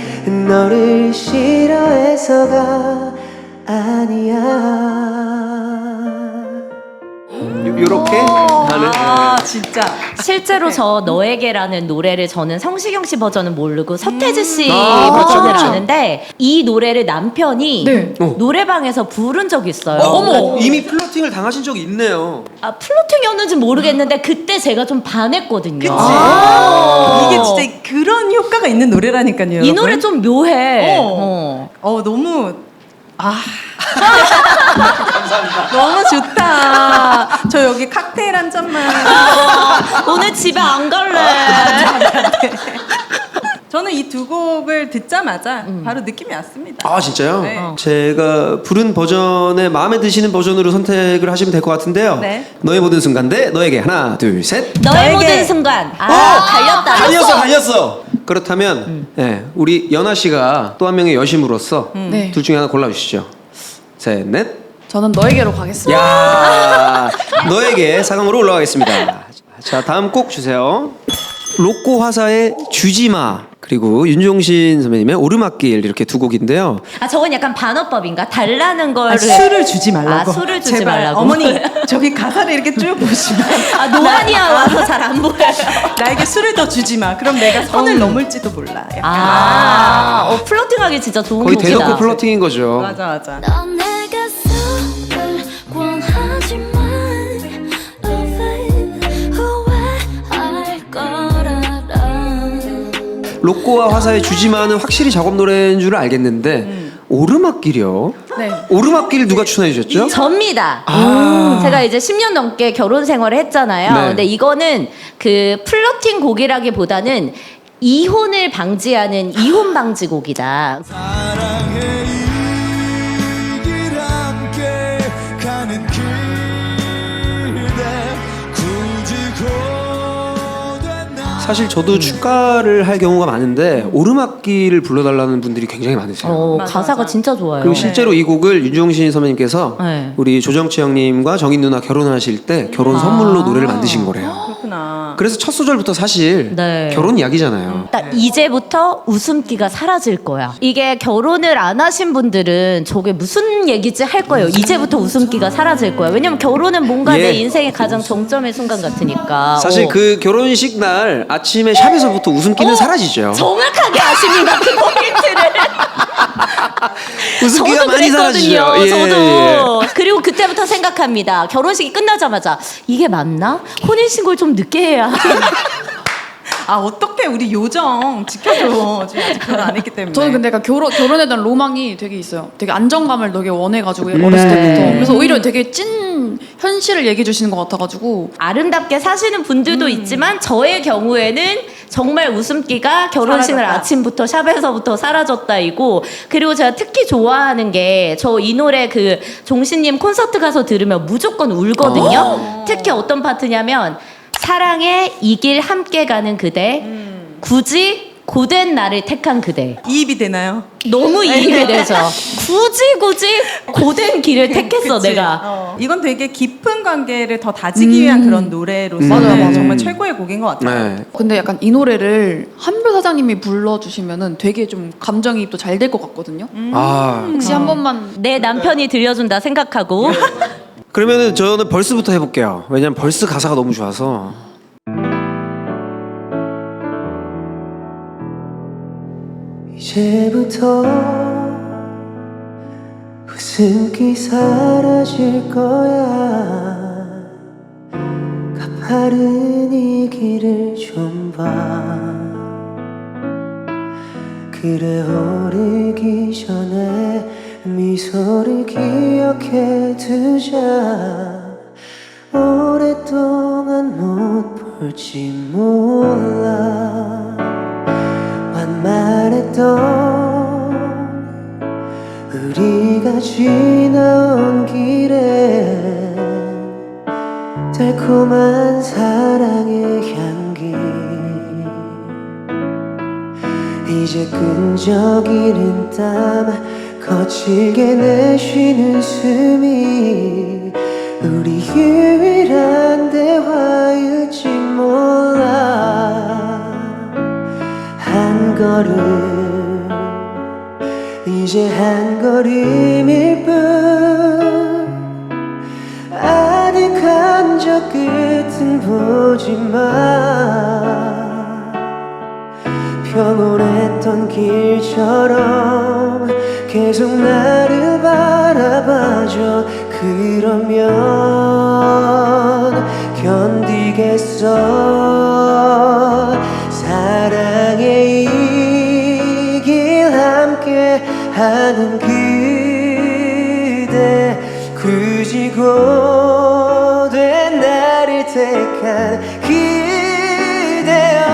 너를 싫어해서가 아니야 요렇게 하는 진짜. 실제로 저 너에게라는 노래를 저는 성시경 씨 버전은 모르고 서태지 씨 아, 버전을 그렇죠. 아는데 이 노래를 남편이 네. 노래방에서 부른 적이 있어요. 어머. 이미 플러팅을 당하신 적이 있네요. 아 플로팅이었는지 모르겠는데 그때 제가 좀 반했거든요. 이게 진짜 그런 효과가 있는 노래라니까요. 이 노래 좀 묘해. 너무 너무 좋다. 저 여기 칵테일 한 잔만. 오늘 집에 안 갈래. 저는 이 두 곡을 듣자마자 바로 느낌이 왔습니다. 아 진짜요? 네. 제가 부른 버전에 마음에 드시는 버전으로 선택을 하시면 될 것 같은데요. 네. 너의 모든 순간 대 너에게 하나 둘 셋. 너의 너에게. 모든 순간. 달렸다. 달렸어. 그렇다면 네, 우리 연아 씨가 또 한 명의 여심으로서 네. 둘 중에 하나 골라주시죠. 셋, 넷. 저는 너에게로 가겠습니다. 야, 너에게 4강으로 올라가겠습니다. 자, 다음 곡 주세요. 로꼬 화사의 주지마 그리고 윤종신 선배님의 오르막길 이렇게 두 곡인데요. 아 저건 약간 반어법인가? 달라는 거를 술을 주지 말라고. 술을 주지 제발, 말라고. 어머니 저기 가사를 이렇게 쭉 보시면 아 노안이야 와서 잘 안 보여요. 나에게 술을 더 주지 마. 그럼 내가 선을 넘을지도 몰라. 약간. 플러팅하기 진짜 좋은 거의 곡이다. 대놓고 플러팅인 거죠. 맞아. 넌 내게 술을 권하지만 로꼬와 화사의 주지마는 확실히 작업 노래인 줄 알겠는데 오르막길이요? 네. 오르막길 누가 추천해 주셨죠? 접니다. 제가 이제 10년 넘게 결혼 생활을 했잖아요. 네. 근데 이거는 그 플러팅 곡이라기보다는 이혼을 방지하는 이혼 방지 곡이다. 사랑의 이길 함께 가는 그대 굳이 고된 나 사실 저도 축가를 할 경우가 많은데 오르막길을 불러달라는 분들이 굉장히 많으세요. 맞아, 가사가 맞아. 진짜 좋아요. 그리고 실제로 이 곡을 윤종신 선배님께서 네. 우리 조정치 형님과 정인 누나 결혼하실 때 결혼 선물로 노래를 만드신 거래요. 그렇구나. 그래서 첫 소절부터 사실 네. 결혼 이야기잖아요. 딱 이제부터 웃음기가 사라질 거야. 이게 결혼을 안 하신 분들은 저게 무슨 얘기지 할 거예요. 이제부터 웃음기가 사라질 거야. 왜냐면 결혼은 뭔가 예. 내 인생의 가장 정점의 순간 같으니까. 사실 그 결혼식 날 아침에 샵에서부터 웃음기는 사라지죠. 정확하게 아십니다. 그 포인트를. 웃음기가 저도 많이 그랬거든요. 사라지죠. 예, 저도. 그리고 그때부터 생각합니다. 결혼식이 끝나자마자 이게 맞나? 혼인신고를 좀 늦게 해야. 아 어떻게 우리 요정 지켜줘. 지금 아직 결혼 안 했기 때문에. 저는 근데 약간 결혼에 대한 로망이 되게 있어요. 되게 안정감을 되게 원해가지고 어렸을 때부터. 그래서 오히려 되게 찐 현실을 얘기해 주시는 것 같아가지고. 아름답게 사시는 분들도 있지만 저의 경우에는 정말 웃음기가 결혼식을 사라졌다. 아침부터 샵에서부터 사라졌다이고, 그리고 제가 특히 좋아하는 게 저 이 노래 그 종신님 콘서트 가서 들으면 무조건 울거든요. 특히 어떤 파트냐면 사랑에 이 길 함께 가는 그대, 굳이 고된 나를 택한 그대. 이입이 되나요? 너무 이입이 되죠. 굳이 고된 길을 택했어 그치? 내가. 이건 되게 깊은 관계를 더 다지기 위한 그런 노래로서 맞아요. 정말 최고의 곡인 것 같아요. 네. 근데 약간 이 노래를 한별 사장님이 불러주시면은 되게 좀 감정이입도 잘 될 것 같거든요. 아 혹시 한 번만 내 남편이 들려준다 생각하고. 그러면은 저는 벌스부터 해볼게요. 왜냐면 벌스 가사가 너무 좋아서. 이제부터 웃음기 사라질 거야. 가파른 이 길을 좀 봐. 그래 오르기 전에 미소를 기억해 두자. 오랫동안 못 볼지 몰라. 완만했던 우리가 지나온 길에 달콤한 사랑의 향기. 이제 끈적이는 땀 거칠게 내쉬는 숨이 우리 유일한 대화일지 몰라. 한 걸음 이제 한 걸음일 뿐. 아득한 저 끝은 보지 마. 평온했던 길처럼 계속 나를 바라봐줘. 그러면 견디겠어. 사랑의 이 길 함께 하는 그대, 굳이 고된 나를 택한 그대여.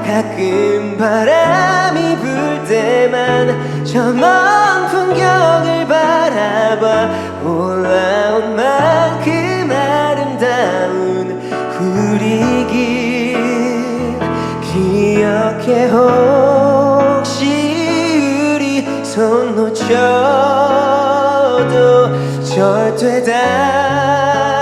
가끔 바람이 불 때만 저 먼 풍경을 바라봐. 올라온 만큼 아름다운 우리 길 기억해. 혹시 우리 손 놓쳐도 절대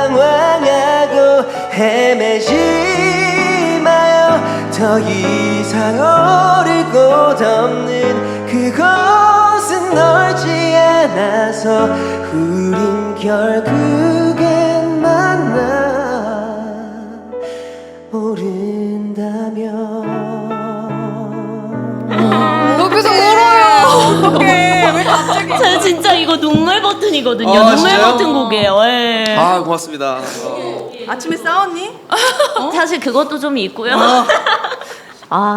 당황하고 헤매지 마요. 더 이상 오를 곳 없는 그곳은 넓지 않아서 우린 결국엔 만나 모른다면. 옆에서 울어요. 어떡해. 왜 갑자기. 저 진짜 이거 눈물 버튼이거든요. 아, 눈물 진짜요? 버튼 곡이에요. 예. 아 고맙습니다. 아침에 싸웠니? 사실 그것도 좀 있고요.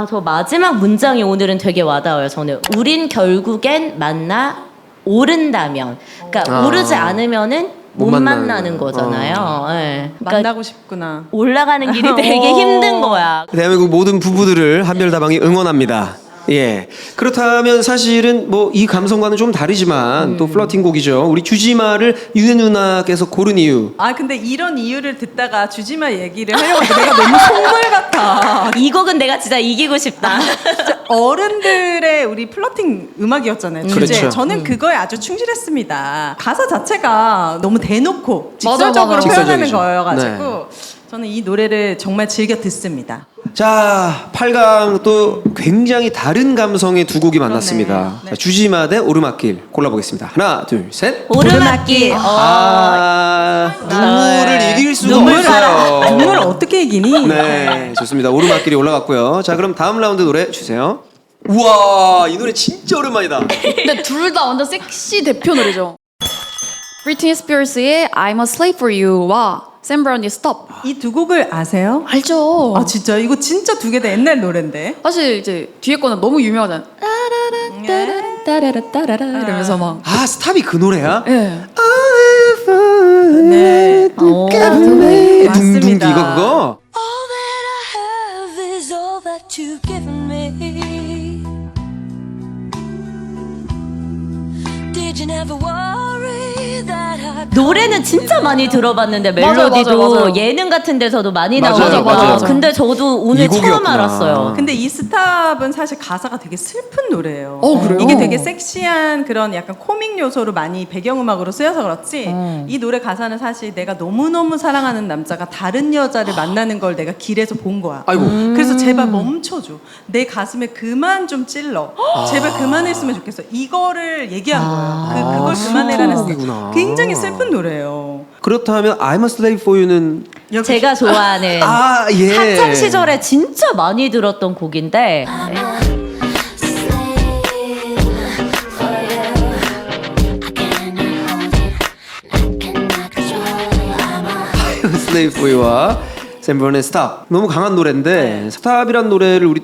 저 마지막 문장이 오늘은 되게 와닿아요. 저는 우린 결국엔 만나 오른다면, 그러니까 오르지 않으면은 못 만나는 거잖아요. 네. 그러니까 만나고 싶구나. 올라가는 길이 되게 힘든 거야. 대한민국 모든 부부들을 한별다방이 응원합니다. 예. 그렇다면 사실은 뭐 이 감성과는 좀 다르지만 또 플러팅곡이죠. 우리 주지마를 윤혜 누나께서 고른 이유. 근데 이런 이유를 듣다가 주지마 얘기를 하려고 했는데 내가 너무 속물 같아. 이 곡은 내가 진짜 이기고 싶다. 진짜 어른들의 우리 플러팅 음악이었잖아요. 주제. 그렇죠. 저는 그거에 아주 충실했습니다. 가사 자체가 너무 대놓고 맞아, 직설적으로 맞아. 표현하는 직설적이죠. 거여가지고 저는 이 노래를 정말 즐겨 듣습니다. 자, 8강 또 굉장히 다른 감성의 두 곡이 만났습니다. 그러네. 네. 자, 주지마 대 오르막길 골라보겠습니다. 하나, 둘, 셋. 오르막길. 눈물을 이길 수가 눈물 없어요. 눈물 어떻게 이기니? 네, 좋습니다. 오르막길이 올라갔고요. 자, 그럼 다음 라운드 노래 주세요. 우와, 이 노래 진짜 오랜만이다. 근데 둘 다 완전 섹시 대표 노래죠. 브리트니 스피어스의 I'm a slave for you와 샘 브라운의 Stop. 이 두 곡을 아세요? 알죠? 진짜 이거 진짜 두 개 다 옛날 노래인데. 사실 이제 뒤에 거는 너무 유명하잖아요. 따라라따라라따라라 이러면서 막. 아, 스탑이 그 노래야? 예. 네. 둥둥 맞습니다. 이거 그거? All that I have is all that you've given me. Did you never worry that I 노래는 진짜 많이 들어봤는데 맞아요, 멜로디도 맞아요, 맞아요. 예능 같은 데서도 많이 맞아요, 나오니까. 맞아요. 근데 저도 오늘 이 처음 곡이었구나. 알았어요. 근데 이 스탑은 사실 가사가 되게 슬픈 노래예요. 그래요? 이게 되게 섹시한 그런 약간 코믹 요소로 많이 배경음악으로 쓰여서 그렇지 이 노래 가사는 사실 내가 너무너무 사랑하는 남자가 다른 여자를 만나는 걸 내가 길에서 본 거야. 아이고. 그래서 제발 멈춰줘. 내 가슴에 그만 좀 찔러. 제발 그만했으면 좋겠어. 이거를 얘기한 거예요. 그걸 그만해라는 곡이구나. 굉장히 슬픈 노래예요. 그렇다면 I'm a slave for you는 제가 좋아하는 예. 학창 시절에 진짜 많이 들었던 곡인데 slave for you와 샘브런의 스탑 너무 강한 노래인데 스탑이란 노래를 우리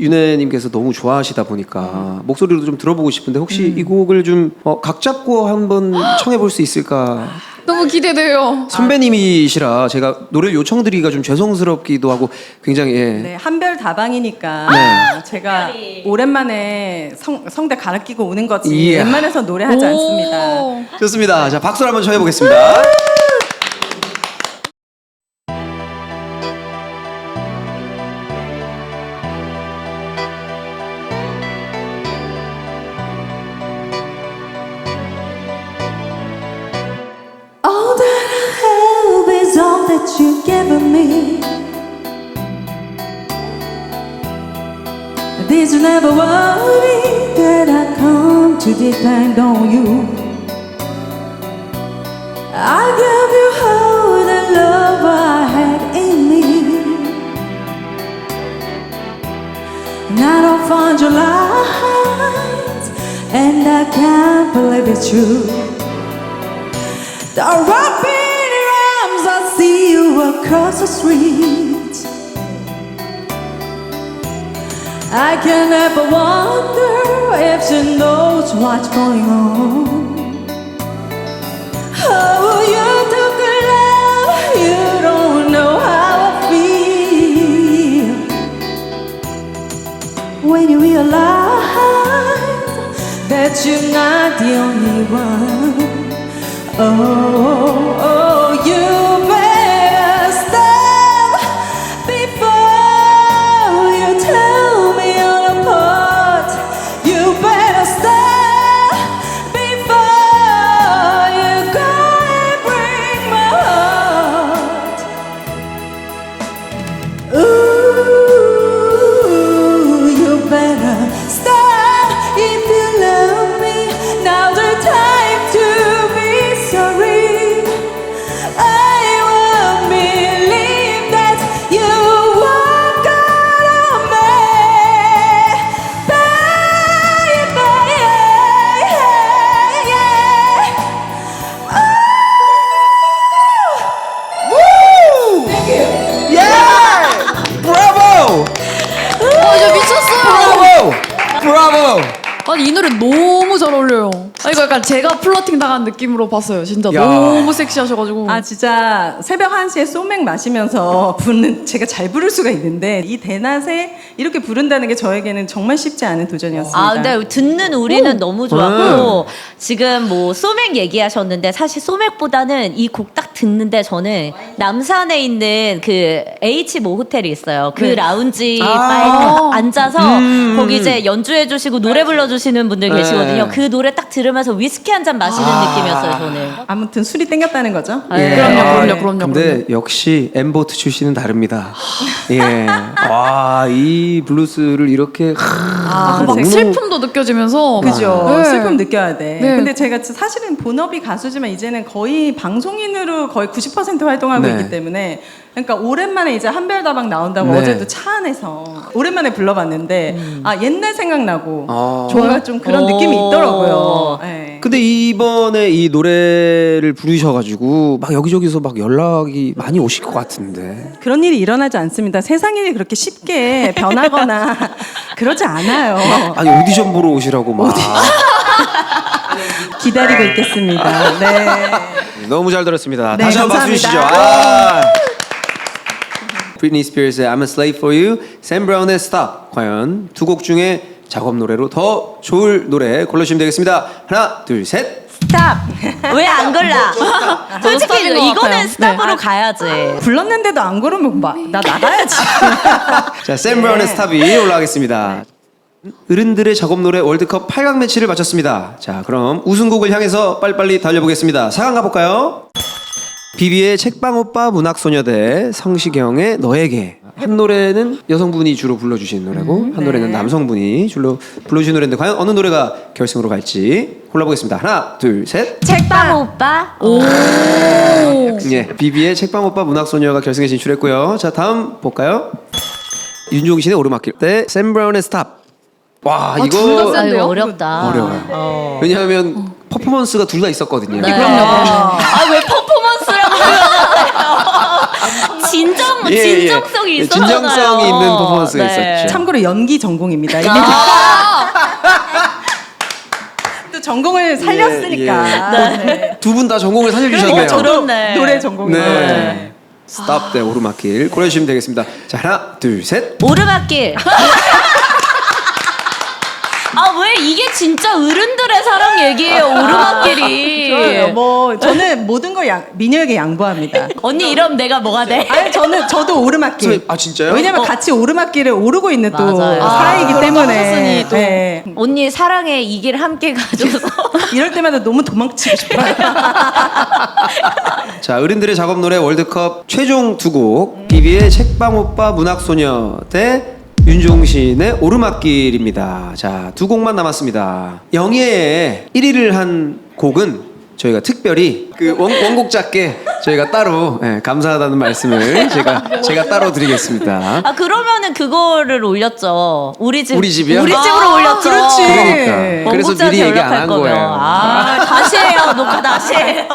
윤혜님께서 너무 좋아하시다 보니까 목소리로 좀 들어보고 싶은데 혹시 이 곡을 좀 각 잡고 한번 청해 볼 수 있을까? 너무 기대돼요. 선배님이시라 제가 노래를 요청드리기가 좀 죄송스럽기도 하고 굉장히 네, 한별 다방이니까 네. 제가 오랜만에 성대 갈아 끼고 오는 거지 이야. 웬만해서 노래하지 않습니다. 좋습니다. 자, 박수를 한번 쳐해 보겠습니다. All that I have is all that you've given me. Did you never worry that I come to depend on you? I gave you all the love I had in me, and I don't find your lies, and I can't believe it's true. The wrap in your arms, I see you across the street. I can never wonder if she knows what's going on. Oh, you took a love, you don't know how I feel. When you realize that you're not the only one. Oh, you better stop before you tell me all apart. You better stop before you go and break my heart. Ooh, you better stop if you love me. Now's the time to be sorry. 이 노래 너무 잘 어울려요. 아, 이거 약간 제가 플러팅 당한 느낌으로 봤어요. 진짜 야. 너무 섹시하셔가지고. 아 진짜 새벽 1시에 소맥 마시면서 부르는 제가 잘 부를 수가 있는데 이 대낮에 이렇게 부른다는 게 저에게는 정말 쉽지 않은 도전이었습니다. 아, 근데 듣는 우리는 너무 좋았고 지금 뭐 소맥 얘기하셨는데 사실 소맥보다는 이 곡 딱 듣는데 저는 남산에 있는 그 H 모 호텔이 있어요. 그 라운지 바에 앉아서 거기 이제 연주해 주시고 노래 불러 주시는 분들 계시거든요. 그 노래 딱 들으면서 위스키 한 잔 마시는 느낌이었어요, 저는. 아무튼 술이 땡겼다는 거죠. 예. 그럼요. 근데 역시 엠보트 출신은 다릅니다. 예. 와, 이 블루스를 이렇게 막 너무너무- 슬픔도 느껴지면서. 그죠. 네. 슬픔 느껴야 돼. 네. 근데 제가 사실은 본업이 가수지만 이제는 거의 방송인으로 거의 90% 활동하고 네. 있기 때문에 그러니까 오랜만에 이제 한별다방 나온다고 네. 어제도 차 안에서 오랜만에 불러봤는데 아 옛날 생각나고 아. 뭔가 좀 그런 느낌이 있더라고요. 네. 근데 이번에 이 노래를 부르셔가지고 막 여기저기서 막 연락이 많이 오실 것 같은데. 그런 일이 일어나지 않습니다. 세상 일이 그렇게 쉽게 변하거나 그러지 않아요. 아니 오디션 보러 오시라고 막. 기다리고 있겠습니다. 네. 너무 잘 들었습니다. 네, 다시 한번 박수 감사합니다. 주시죠. 아. 브리트니 스피어스의 I'm a Slave for You, 샘 브라운의 Stop. 과연 두 곡 중에 작업 노래로 더 좋을 노래 골라주시면 되겠습니다. 하나, 둘, 셋. 스탑! 왜 안 골라? 솔직히 스탑인 것 이거는 같아요. 스탑으로 가야지. 불렀는데도 안 그러면 나 나가야지. 자, 샘 브라운의 Stop이 올라가겠습니다. 어른들의 작업 노래 월드컵 8강 매치를 마쳤습니다. 자, 그럼 우승국을 향해서 빨리빨리 달려보겠습니다. 4강 가볼까요? 비비의 책방오빠 문학소녀대, 성시경의 너에게. 한 노래는 여성분이 주로 불러주신 노래고 한 노래는 남성분이 주로 불러주신 노래인데 과연 어느 노래가 결승으로 갈지 골라보겠습니다. 하나, 둘, 셋. 책방 오빠? 예, 비비의 책방오빠 문학소녀가 결승에 진출했고요. 자, 다음 볼까요? 윤종신의 오르막길 대 샘 브라운의 스탑. 와, 둘 다 이거 센- 아유, 어렵다. 어려워요. 왜냐하면 퍼포먼스가 둘 다 있었거든요. 네. 아, 왜 퍼포먼스라고 하잖아요. 진정성이 예, 있었잖아요. 진정성이 있는 퍼포먼스가 있었죠. 참고로 연기 전공입니다. 이게 또 전공을 살렸으니까. 네. 두 분 다 전공을 살려주셨네요. 그러니까 저렇네. 노래 전공이요. 네. 스탑 대 오르막길 골라주시면 되겠습니다. 자, 하나, 둘, 셋. 오르막길. 아, 왜 이게 진짜 어른들의 사랑 얘기예요, 오르막길이. 좋아요. 뭐 저는 모든 걸 미녀에게 양보합니다. 언니 이러면 내가 뭐가 돼? 아니 저도 오르막길. 아, 진짜요? 왜냐면 같이 오르막길을 오르고 있는 또 맞아요. 사이이기 그런 거 때문에. 하셨으니 또. 네. 언니 사랑에 이 길 함께 가줘서. 이럴 때마다 너무 도망치고 싶어요. 자, 어른들의 작업 노래 월드컵 최종 두 곡. 비비의 책방오빠 문학소녀 대 윤종신의 오르막길입니다. 자, 두 곡만 남았습니다. 영예의 1위를 한 곡은 저희가 특별히 그 원곡자께 저희가 따로 감사하다는 말씀을 제가 따로 드리겠습니다. 아, 그러면은 그거를 올렸죠. 우리 집이요? 우리 집으로 올렸죠. 그렇지. 그러니까. 그래서 미리 얘기 안 한 거예요. 아, 다시 해요. 녹화 다시 해요.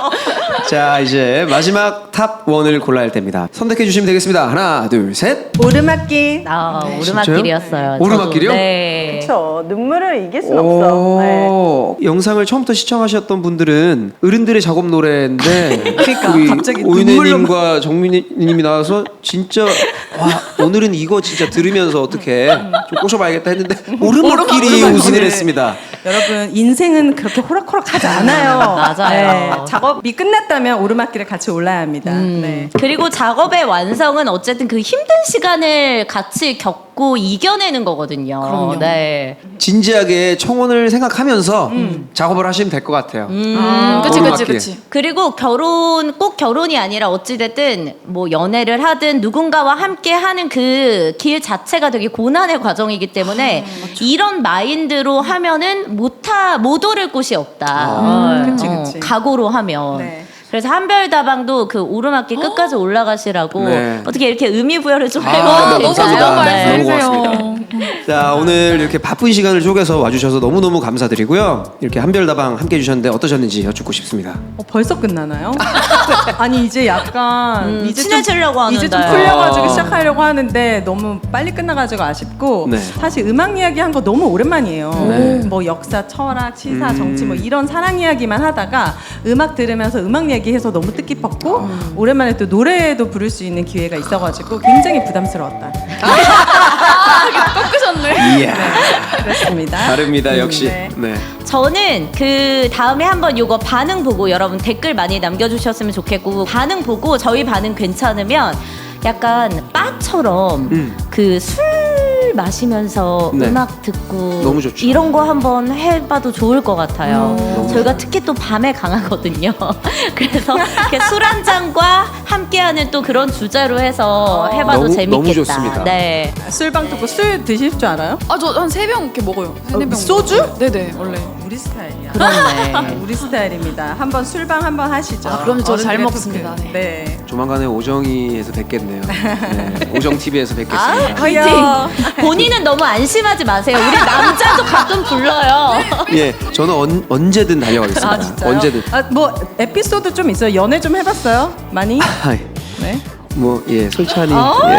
자, 이제 마지막 탑 1을 골라야 할 때입니다. 선택해 주시면 되겠습니다. 하나, 둘, 셋. 오르막길. 아, 오르막길이었어요. 저도. 오르막길이요? 네. 그렇죠. 눈물을 이길 순 없어. 네. 오, 영상을 처음부터 시청하셨던 분들은 어른들의 작업 노래인데 그러니까, 우리 갑자기 오윤혜님과 정민님이 나와서 진짜 와 오늘은 이거 진짜 들으면서 어떻게 좀 꼬셔봐야겠다 했는데 오르막길이 우승을 했습니다. 여러분 인생은 그렇게 호락호락하지 않아요. 맞아요. 작업이 끝났다면 오르막길에 같이 올라야 합니다. 네. 그리고 작업의 완성은 어쨌든 그 힘든 시간을 같이 겪고 이겨내는 거거든요. 그럼요. 네. 진지하게 청혼을 생각하면서 작업을 하시면 될 것 같아요. 그치. 그리고 꼭 결혼이 아니라 어찌됐든 뭐 연애를 하든 누군가와 함께 하는 그 길 자체가 되게 고난의 과정이기 때문에 이런 마인드로 하면은 못 오를 곳이 없다. 그치. 각오로 하면. 네. 그래서 한별다방도 그 오르막길 끝까지 올라가시라고 네. 어떻게 이렇게 의미 부여를 좀 아, 해보면 너무 괜찮아요? 감사합니다. 네. 너무 고맙습니다. 자, 오늘 이렇게 바쁜 시간을 쪼개서 와주셔서 너무너무 감사드리고요. 이렇게 한별다방 함께 해주셨는데 어떠셨는지 여쭙고 싶습니다. 벌써 끝나나요? 아니 이제 약간 이제 친해지려고 좀, 이제 좀 하는데. 풀려가지고 시작하려고 하는데 너무 빨리 끝나가지고 아쉽고 네. 사실 음악 이야기 한 거 너무 오랜만이에요. 네. 뭐 역사, 철학, 시사, 정치 뭐 이런 사랑 이야기만 하다가 음악 들으면서 음악 얘기해서 너무 뜻깊었고 오랜만에 또 노래도 부를 수 있는 기회가 있어가지고 굉장히 부담스러웠다. 꺾으셨네. 이야, 그렇습니다. 다릅니다, 역시. 네. 네. 저는 그 다음에 한번 요거 반응 보고 여러분 댓글 많이 남겨주셨으면 좋겠고 반응 보고 저희 반응 괜찮으면 약간 바처럼 그 술 마시면서 네. 음악 듣고 너무 좋죠. 이런 거 한번 해봐도 좋을 것 같아요. 너무 저희가 특히 또 밤에 강하거든요. 그래서 이렇게 술 한 잔과 함께하는 또 그런 주제로 해서 해봐도 너무- 재밌겠다. 너무 좋습니다. 네. 술방 듣고 술 드실 줄 알아요? 아, 저 한 3병 이렇게 먹어요. 3-4병. 소주? 먹어요. 네네, 원래. 우리 스타일이야. 그렇네. 우리 스타일입니다. 한번 술방 한번 하시죠. 아, 그럼 저 잘 어른들의 먹습니다. 토크. 네. 조만간에 오정이에서 뵙겠네요. 네. 오정 TV에서 뵙겠습니다. 화이팅! 본인은 너무 안심하지 마세요. 우리 남자도 가끔 불러요. 예, 저는 언제든 달려가겠습니다. 언제든. 뭐 에피소드 좀 있어요. 연애 좀 해봤어요? 많이? 아, 네. 뭐, 예, 솔찬히. 어? 예.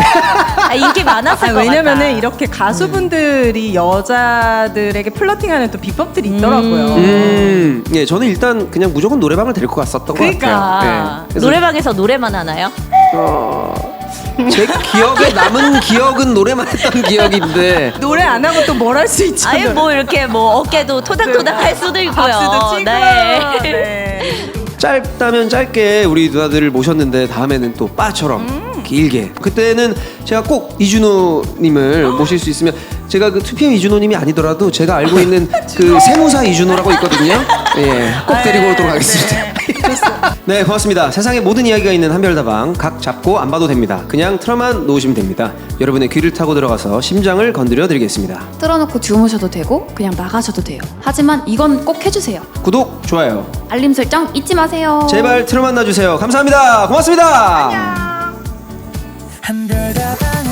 아, 인기 많았을 것 같다. 왜냐면은 이렇게 가수분들이 여자들에게 플러팅하는 또 비법들이 있더라고요. 예, 저는 일단 그냥 무조건 노래방을 데리고 갔었던 것 그러니까. 같아요. 예. 그래서 노래방에서 노래만 하나요? 제 기억에 남은 기억은 노래만 했던 기억인데 노래 안 하고 또 뭘 할 수 있죠? 아니 뭐 이렇게 뭐 어깨도 토닥토닥 할 수도 있고요. 박수도 치고. 네. 네. 짧다면 짧게 우리 누나들을 모셨는데 다음에는 또 바처럼 길게. 그때는 제가 꼭 이준호님을 모실 수 있으면 제가 그 2PM 이준호님이 아니더라도 제가 알고 있는 그 세무사 이준호라고 있거든요. 예, 꼭 데리고 오도록 하겠습니다. 네, 고맙습니다. 세상에 모든 이야기가 있는 한별다방 각 잡고 안 봐도 됩니다. 그냥 틀어만 놓으시면 됩니다. 여러분의 귀를 타고 들어가서 심장을 건드려 드리겠습니다. 틀어놓고 주무셔도 되고 그냥 나가셔도 돼요. 하지만 이건 꼭 해주세요. 구독, 좋아요, 알림 설정 잊지 마세요. 제발 틀어만 놔주세요. 감사합니다. 고맙습니다. 한별다방